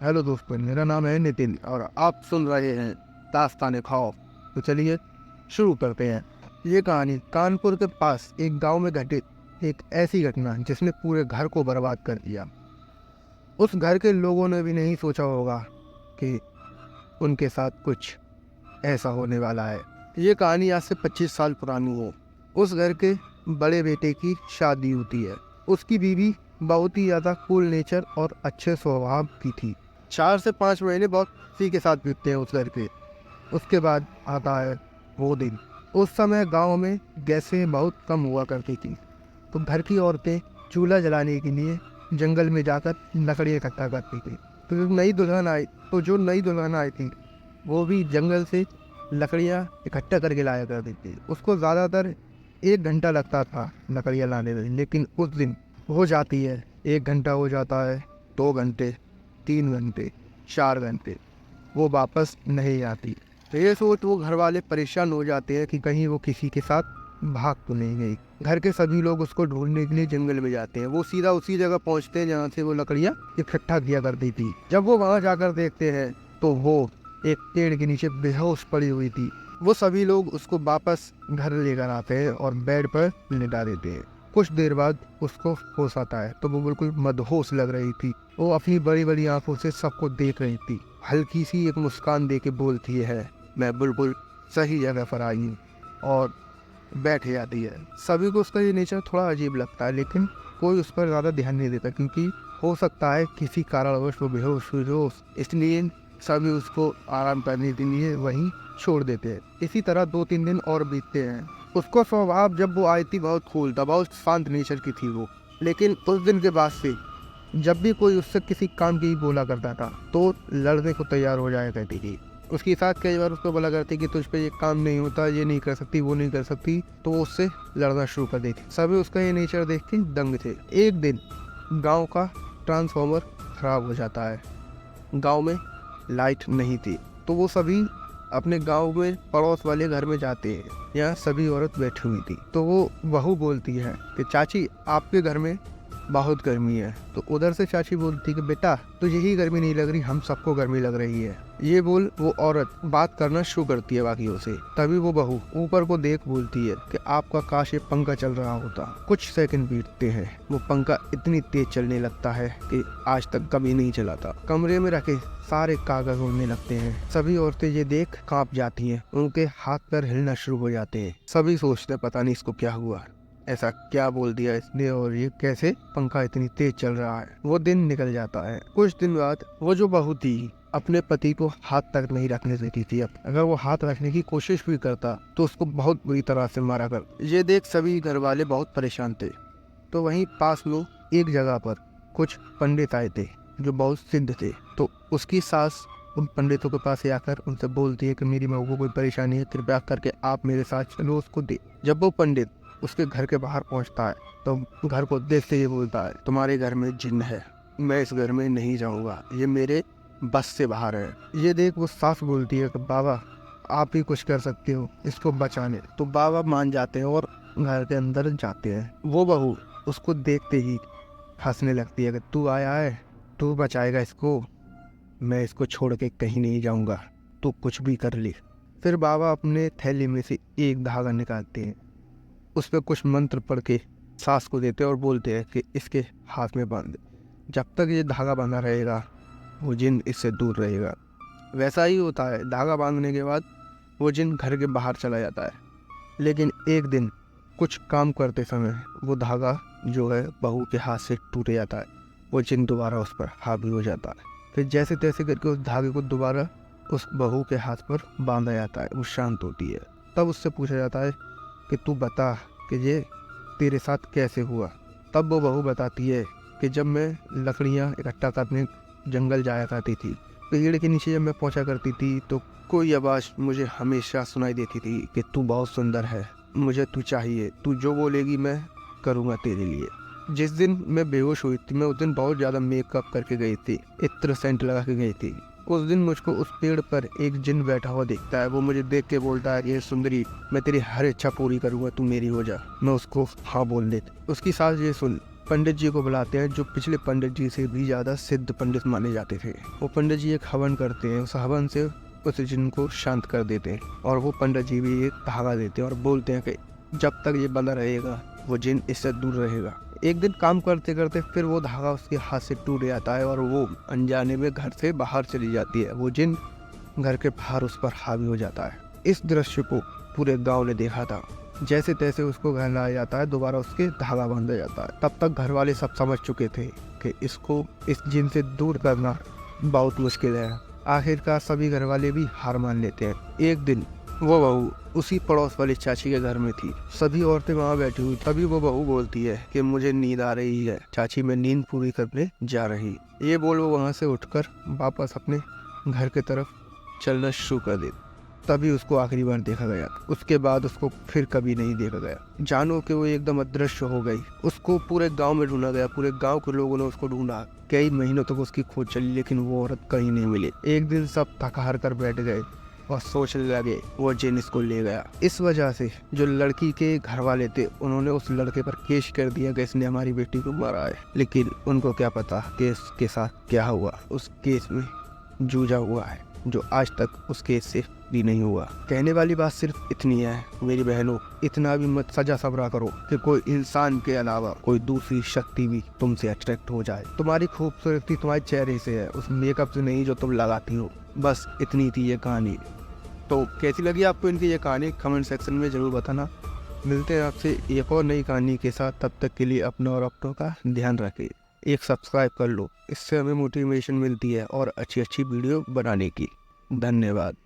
Hello दोस्तों, मेरा नाम है नितिन और आप सुन रहे हैं दास्तान खौफ। तो चलिए शुरू करते हैं। ये कहानी कानपुर के पास एक गांव में घटित एक ऐसी घटना जिसने पूरे घर को बर्बाद कर दिया। उस घर के लोगों ने भी नहीं सोचा होगा कि उनके साथ कुछ ऐसा होने वाला है। ये कहानी आज से 25 साल पुरानी है। उस घर के बड़े बेटे की शादी होती है। उसकी बीवी बहुत ही ज़्यादा कूल नेचर और अच्छे स्वभाव की थी। 4 से 5 महीने बहुत खुशी के साथ बीतते हैं उस घर के। उसके बाद आता है वो दिन। उस समय गांव में गैसें बहुत कम हुआ करती थी, तो घर की औरतें चूल्हा जलाने के लिए जंगल में जाकर लकड़ी इकट्ठा करती थी। जो नई दुल्हन आई थी वो भी जंगल से लकड़ियाँ इकट्ठा करके लाया करती थी। उसको ज़्यादातर 1 घंटा लगता था लकड़ियाँ लाने में, लेकिन उस दिन हो जाती है 1 घंटा, हो जाता है 2 घंटे, 3 घंटे, 4 घंटे, वो वापस नहीं आती। तो ये सोच वो घर वाले परेशान हो जाते हैं कि कहीं वो किसी के साथ भाग तो नहीं गई। घर के सभी लोग उसको ढूंढने के लिए जंगल में जाते हैं। वो सीधा उसी जगह पहुंचते हैं जहाँ से वो लकड़ियाँ इकट्ठा किया करती थी। जब वो वहाँ जाकर देखते हैं तो वो एक पेड़ के नीचे बेहोश पड़ी हुई थी। वो सभी लोग उसको वापस घर लेकर आते हैं और बेड पर लिटा देते हैं। कुछ देर बाद उसको होश आता है तो वो बिल्कुल मदहोश लग रही थी। वो अपनी बड़ी बड़ी आंखों से सबको देख रही थी। हल्की सी एक मुस्कान दे के बोलती है, मैं बिल्कुल सही जगह पर आई हूँ, और बैठ जाती है। सभी को उसका ये नेचर थोड़ा अजीब लगता है, लेकिन कोई उस पर ज़्यादा ध्यान नहीं देता, क्योंकि हो सकता है किसी कारणवश वो बेहोश हुई हो, इसलिए सभी उसको आराम करने के लिए वहीं छोड़ देते हैं। इसी तरह 2-3 दिन और बीतते हैं। उसका स्वभाव जब वो आई थी बहुत कूल था, बहुत शांत नेचर की थी वो। लेकिन उस दिन के बाद से जब भी कोई उससे किसी काम की बोला करता था तो लड़ने को तैयार हो जाया करती थी। उसके साथ कई बार उसको बोला करती कि तुझ पे ये काम नहीं होता, ये नहीं कर सकती, वो नहीं कर सकती, तो वो उससे लड़ना शुरू कर देती। सभी उसका ये नेचर देख के दंग थे। एक दिन गांव का ट्रांसफार्मर खराब हो जाता है। गांव में लाइट नहीं थी, तो वो सभी अपने गांव में पड़ोस वाले घर में जाते हैं। यहाँ सभी औरत बैठी हुई थी, तो वो बहू बोलती है कि चाची आपके घर में बहुत गर्मी है। तो उधर से चाची बोलती कि बेटा तुझे ही गर्मी नहीं लग रही, हम सबको गर्मी लग रही है। ये बोल वो औरत बात करना शुरू करती है बाकियों से। तभी वो बहू ऊपर को देख बोलती है कि आपका काश ये पंखा चल रहा होता। कुछ सेकंड बीतते हैं, वो पंखा इतनी तेज चलने लगता है कि आज तक कभी नहीं चला था। कमरे में रखे सारे कागज उड़ने लगते हैं। सभी औरतें ये देख कांप जाती हैं, उनके हाथ पैर हिलना शुरू हो जाते हैं। सभी सोचते हैं पता नहीं इसको क्या हुआ, ऐसा क्या बोल दिया इसने, और ये कैसे पंखा इतनी तेज चल रहा है। वो दिन निकल जाता है। कुछ दिन बाद वो जो बहू थी अपने पति को हाथ तक नहीं रखने देती थी। अब अगर वो हाथ रखने की कोशिश भी करता तो उसको बहुत बुरी तरह से मारा कर। ये देख सभी घर वाले बहुत परेशान थे। तो वहीं पास में एक जगह पर कुछ पंडित आए थे जो बहुत सिद्ध थे। तो उसकी सास उन पंडितों के पास आकर उनसे बोलती है कि मेरी बहू को कोई परेशानी है, कृपया करके आप मेरे साथ चलो, उसको दे। जब वो पंडित उसके घर के बाहर पहुंचता है तो घर को देखते ही बोलता है, तुम्हारे घर में जिन्न है, मैं इस घर में नहीं जाऊंगा, ये मेरे बस से बाहर है। ये देख वो सास बोलती है कि बाबा आप ही कुछ कर सकते हो इसको बचाने। तो बाबा मान जाते हैं और घर के अंदर जाते हैं। वो बहू उसको देखते ही हंसने लगती है कि तू आया है, तू बचाएगा इसको, मैं इसको छोड़ के कहीं नहीं जाऊंगा, तू कुछ भी कर ले। फिर बाबा अपने थैली में से एक धागा निकालते हैं, उस पर कुछ मंत्र पढ़ के सास को देते हैं और बोलते हैं कि इसके हाथ में बांध दे। जब तक ये धागा बांधा रहेगा वो जिन इससे दूर रहेगा। वैसा ही होता है। धागा बांधने के बाद वो जिन घर के बाहर चला जाता है। लेकिन एक दिन कुछ काम करते समय वो धागा जो है बहू के हाथ से टूट जाता है। वो जिन दोबारा उस पर हावी हो जाता है। फिर जैसे तैसे करके उस धागे को दोबारा उस बहू के हाथ पर बांधा जाता है। वो शांत होती है। तब उससे पूछा जाता है कि तू बता कि ये तेरे साथ कैसे हुआ। तब वो बहू बताती है कि जब मैं लकड़ियाँ इकट्ठा करने जंगल जाया करती थी, पेड़ के नीचे जब मैं पहुंचा करती थी तो कोई आवाज़ मुझे हमेशा सुनाई देती थी कि तू बहुत सुंदर है, मुझे तू चाहिए, तू जो बोलेगी मैं करूँगा तेरे लिए। जिस दिन मैं बेहोश हुई थी मैं उस दिन बहुत ज़्यादा मेकअप करके गई थी, इत्र सेंट लगा के गई थी। उस दिन मुझको उस पेड़ पर एक जिन बैठा हुआ दिखता है। वो मुझे देख के बोलता है, ये सुंदरी मैं तेरी हर इच्छा पूरी करूँगा, तू मेरी हो जा। मैं उसको हाँ बोल देती। उसकी सास ये सुन पंडित जी को बुलाते हैं, जो पिछले पंडित जी से भी ज़्यादा सिद्ध पंडित माने जाते थे। वो पंडित जी एक हवन करते हैं, उस हवन से उस जिन को शांत कर देते हैं और वो पंडित जी भी एक धागा देते हैं और बोलते हैं कि जब तक ये बंधा रहेगा वो जिन इससे दूर रहेगा। एक दिन काम करते करते फिर वो धागा उसके हाथ से टूट जाता है और वो अनजाने में घर से बाहर चली जाती है। वो जिन घर के बाहर उस पर हावी हो जाता है। इस दृश्य को पूरे गांव ने देखा था। जैसे तैसे उसको घर लाया जाता है, दोबारा उसके धागा बांधा जाता है। तब तक घर वाले सब समझ चुके थे कि इसको इस जिन से दूर करना बहुत मुश्किल है। आखिरकार सभी घर वाले भी हार मान लेते हैं। एक दिन वो बहू उसी पड़ोस वाली चाची के घर में थी। सभी औरतें वहाँ बैठी हुई, तभी वो बहू बोलती है कि मुझे नींद आ रही है चाची, मैं नींद पूरी करने जा रही। ये बोल वो वहाँ से उठकर वापस अपने घर की तरफ चलना शुरू कर दे। तभी उसको आखिरी बार देखा गया। उसके बाद उसको फिर कभी नहीं देखा गया। जानो कि वो एकदम अदृश्य हो गई। उसको पूरे गांव में ढूंढा गया, पूरे गांव के लोगों ने उसको ढूंढा। कई महीनों तक उसकी खोज चली, लेकिन वो औरत कहीं नहीं मिली। एक दिन सब थक हार कर बैठ गए और सोचने लगे वो जिन इसको ले गया। इस वजह से जो लड़की के घर वाले थे उन्होंने उस लड़के पर केस कर दिया कि इसने हमारी बेटी को मारा है। लेकिन उनको क्या पता कि इसके साथ क्या हुआ। उस केस में जूझा हुआ है जो आज तक उस केस से भी नहीं हुआ। कहने वाली बात सिर्फ इतनी है मेरी बहनों, इतना भी मत सजा सबरा करो कि कोई इंसान के अलावा कोई दूसरी शक्ति भी तुमसे अट्रैक्ट हो जाए। तुम्हारी खूबसूरती तुम्हारे चेहरे से है, उस मेकअप से नहीं जो तुम लगाती हो। बस इतनी थी ये कहानी। तो कैसी लगी आपको इनकी ये कहानी कमेंट सेक्शन में ज़रूर बताना। मिलते हैं आपसे एक और नई कहानी के साथ। तब तक के लिए अपना और अपनों का ध्यान रखें। एक सब्सक्राइब कर लो, इससे हमें मोटिवेशन मिलती है और अच्छी अच्छी वीडियो बनाने की। धन्यवाद।